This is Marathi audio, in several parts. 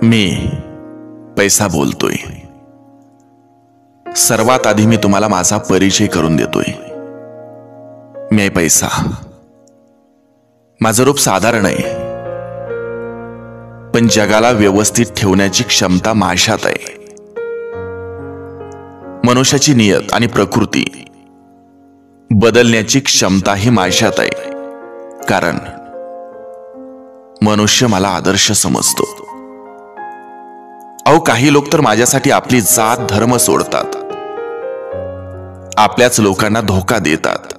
मी पैसा बोलतोय। सर्वात आधी मी तुम्हाला माझा परिचय करून देतोय। मी आहे पैसा। माझं रूप साधारण आहे, पण जगाला व्यवस्थित ठेवण्याची क्षमता माझ्यात आहे। मनुष्याची नियत आणि प्रकृती बदलण्याची क्षमता ही माझ्यात आहे, कारण मनुष्य मला आदर्श समजतो। अहो, काही लोक तर माझ्यासाठी आपली जात धर्म सोडतात, आपल्याच लोकांना धोका देतात,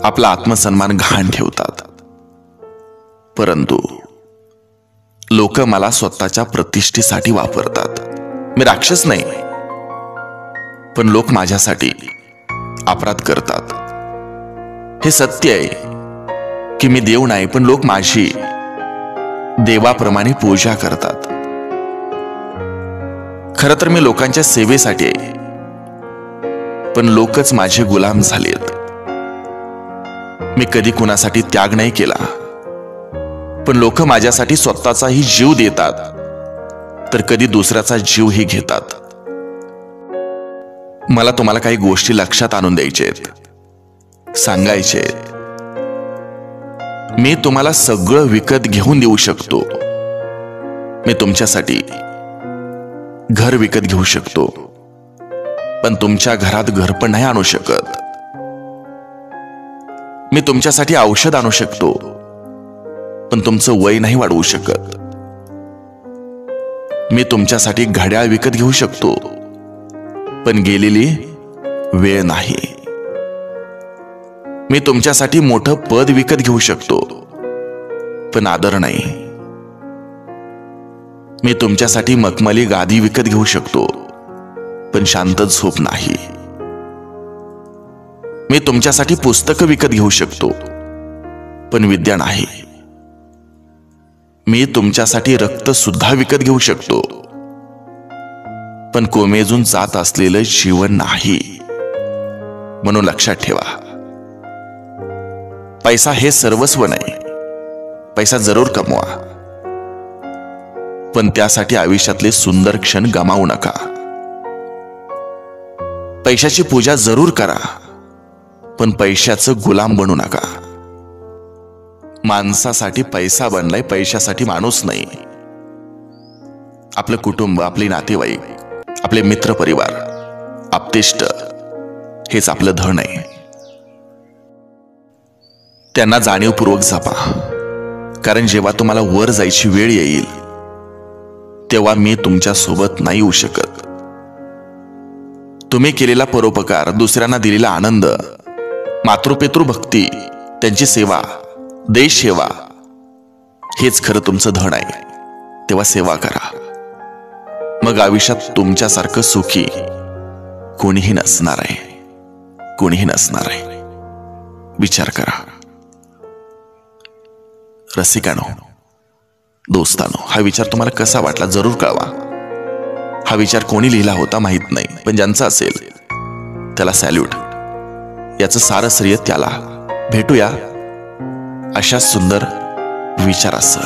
आपला आत्मसन्मान घाण ठेवतात। परंतु लोक मला स्वतःच्या प्रतिष्ठेसाठी वापरतात। मी राक्षस नाही, पण लोक माझ्यासाठी अपराध करतात। हे सत्य आहे की मी देव नाही, पण लोक माझी देवाप्रमाणे पूजा करतात। खरं तर मी लोकांच्या सेवेसाठी आहे, पण लोकच माझे गुलाम झालेत। मी कधी कुणासाठी त्याग नाही केला, पण लोक माझ्यासाठी स्वतःचाही जीव देतात, तर कधी दुसऱ्याचा जीवही घेतात। मला तुम्हाला काही गोष्टी लक्षात आणून द्यायचेत, सांगायचेत। मी तुम्हाला सगळं विकत घेऊन देऊ शकतो। मी तुमच्यासाठी घर विकत घेऊ शकतो, पण तुमच्या घरात घर पण नाही आणू शकत। मी तुमच्यासाठी औषध आणू शकतो, पण तुमचं वय नाही वाढवू शकत। मी तुमच्यासाठी घड्याळ विकत घेऊ शकतो, पण गेलेली वेळ नाही। मी तुमच्यासाठी मोठं पद विकत घेऊ शकतो, पण आदर नाही। मी तुमच्यासाठी मखमली गादी विकत घेऊ शकतो, पण शांत झोप नाही। मी तुमच्यासाठी पुस्तकं विकत घेऊ शकतो, पण विद्या नाही। मी तुमच्यासाठी रक्त सुद्धा विकत घेऊ शकतो, पण कोमेजून जात असलेलं जीवन नाही। म्हणून लक्षात ठेवा, पैसा हे सर्वस्व नाही। पैसा जरूर कमवा, पण त्यासाठी आयुष्यातले सुंदर क्षण गमावू नका। पैशाची पूजा जरूर करा, पण पैशाचं गुलाम बनू नका। माणसासाठी पैसा बनलाय, पैशासाठी माणूस नाही। आपलं कुटुंब, आपले नातेवाईक, आपले मित्र परिवार, आप्तेष्ट हेच आपलं धन आहे। त्यांना जाणीवपूर्वक जपा, कारण जेव्हा तुम्हाला वर जायची वेळ येईल, तेव्हा मी तुमच्या सोबत नाही येऊ शकत। तुम्ही केलेला परोपकार, दुसऱ्यांना दिलेला आनंद, मातृपितृ भक्ती, त्यांची सेवा, देश सेवा हेच खरं तुमचं धन आहे। तेव्हा सेवा करा, मग आयुष्यात तुमच्यासारखं सुखी कोणीही नसणार आहे, कोणीही नसणार आहे। विचार करा। रसिकानो, दोस्तानो, हा विचार तुम्हाला कसा वाटला जरूर कळवा। हा विचार कोणी लिहिला होता माहित नाही, पण ज्यांचा असेल त्याला सॅल्यूट। याचं सारश्रेय त्याला। भेटूया अशा सुंदर विचारासह।